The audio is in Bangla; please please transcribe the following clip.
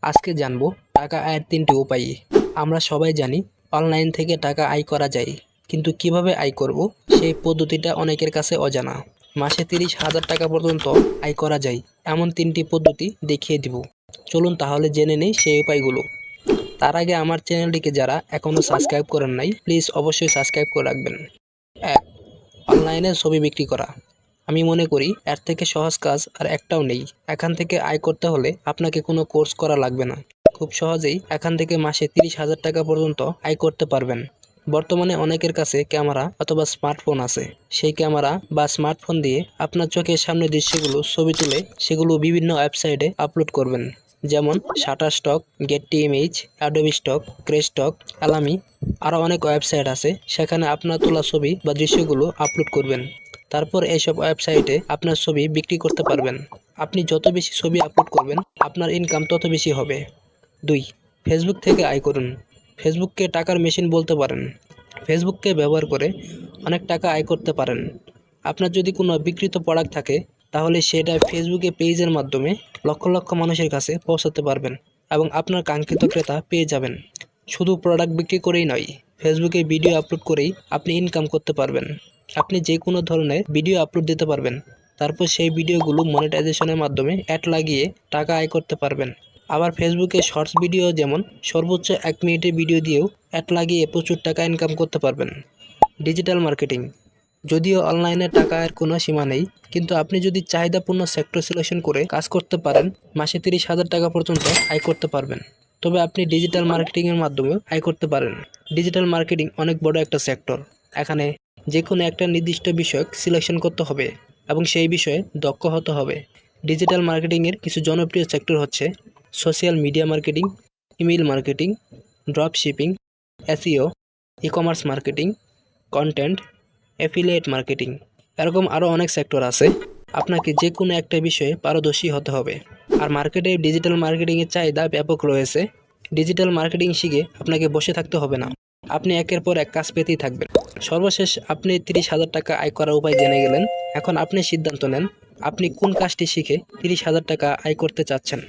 আজকে জানবো টাকা আয়ের 3টি উপায়। আমরা সবাই জানি অনলাইন থেকে টাকা আয় করা যায়, কিন্তু কিভাবে আয় করব সেই পদ্ধতিটা অনেকের কাছে অজানা। মাসে 30,000 টাকা পর্যন্ত আয় করা যায় এমন 3টি পদ্ধতি দেখিয়ে দিব। চলুন তাহলে জেনে নেই সেই উপায়গুলো। তার আগে আমার চ্যানেলটিকে যারা এখনও সাবস্ক্রাইব করেন নাই, প্লিজ অবশ্যই সাবস্ক্রাইব করে রাখবেন। 1. অনলাইনে ছবি বিক্রি করা। আমি মনে করি এর থেকে সহজ কাজ আর একটাও নেই। এখান থেকে আয় করতে হলে আপনাকে কোনো কোর্স করা লাগবে না। খুব সহজেই এখান থেকে মাসে 30,000 টাকা পর্যন্ত আয় করতে পারবেন। বর্তমানে অনেকের কাছে ক্যামেরা অথবা স্মার্টফোন আছে। সেই ক্যামেরা বা স্মার্টফোন দিয়ে আপনার চোখের সামনে দৃশ্যগুলো ছবি তুলে সেগুলো বিভিন্ন ওয়েবসাইটে আপলোড করবেন। যেমন শাটারস্টক, গেটটি ইমেজ, অ্যাডোবি স্টক, ক্রেস্টক, অ্যালামি। আরও অনেক ওয়েবসাইট আছে, সেখানে আপনার তোলা ছবি বা দৃশ্যগুলো আপলোড করবেন। তারপর এইসব ওয়েবসাইটে আপনার ছবি বিক্রি করতে পারবেন। আপনি যত বেশি ছবি আপলোড করবেন আপনার ইনকাম তত বেশি হবে। 2. ফেসবুক থেকে আয় করুন। ফেসবুককে টাকার মেশিন বলতে পারেন। ফেসবুককে ব্যবহার করে অনেক টাকা আয় করতে পারেন। আপনার যদি কোনো বিক্রিত প্রোডাক্ট থাকে তাহলে সেটা ফেসবুকে পেজের মাধ্যমে লক্ষ লক্ষ মানুষের কাছে পৌঁছাতে পারবেন এবং আপনার কাঙ্ক্ষিত ক্রেতা পেয়ে যাবেন। শুধু প্রোডাক্ট বিক্রি করেই নয়, ফেসবুকে ভিডিও আপলোড করেই আপনি ইনকাম করতে পারবেন। আপনি যে কোনো ধরনের ভিডিও আপলোড দিতে পারবেন, তারপর সেই ভিডিওগুলো মনিটাইজেশনের মাধ্যমে অ্যাড লাগিয়ে টাকা আয় করতে পারবেন। আবার ফেসবুকে শর্টস ভিডিও, যেমন সর্বোচ্চ 1 মিনিটের ভিডিও দিয়েও অ্যাড লাগিয়ে প্রচুর টাকা ইনকাম করতে পারবেন। Digital marketing. যদিও অনলাইনে টাকা আয়ের কোনো সীমা নেই, কিন্তু আপনি যদি চাহিদাপূর্ণ সেক্টর সিলেকশন করে কাজ করতে পারেন, মাসে 30,000 টাকা পর্যন্ত আয় করতে পারবেন। তবে আপনি ডিজিটাল মার্কেটিংয়ের মাধ্যমেও আয় করতে পারেন। ডিজিটাল মার্কেটিং অনেক বড় একটা সেক্টর। এখানে যে কোনো একটা নির্দিষ্ট বিষয় সিলেকশন করতে হবে এবং সেই বিষয়ে দক্ষ হতে হবে। ডিজিটাল মার্কেটিংয়ের কিছু জনপ্রিয় সেক্টর হচ্ছে social media marketing, email marketing, dropshipping, SEO, e commerce marketing, content, affiliate marketing. এরকম আরও অনেক সেক্টর আছে। আপনাকে যে কোনো একটা বিষয়ে পারদর্শী হতে হবে। আর মার্কেটে ডিজিটাল মার্কেটিংয়ের চাহিদা ব্যাপক রয়েছে। ডিজিটাল মার্কেটিং শিখে আপনাকে বসে থাকতে হবে না, আপনি একের পর এক কাজ পেতেই থাকবেন। সর্বশেষ আপনি 30,000 টাকা আয় করার উপায় জেনে গেলেন। এখন আপনি সিদ্ধান্ত নেন আপনি কোন কাজটি শিখে 30,000 টাকা আয় করতে চাচ্ছেন।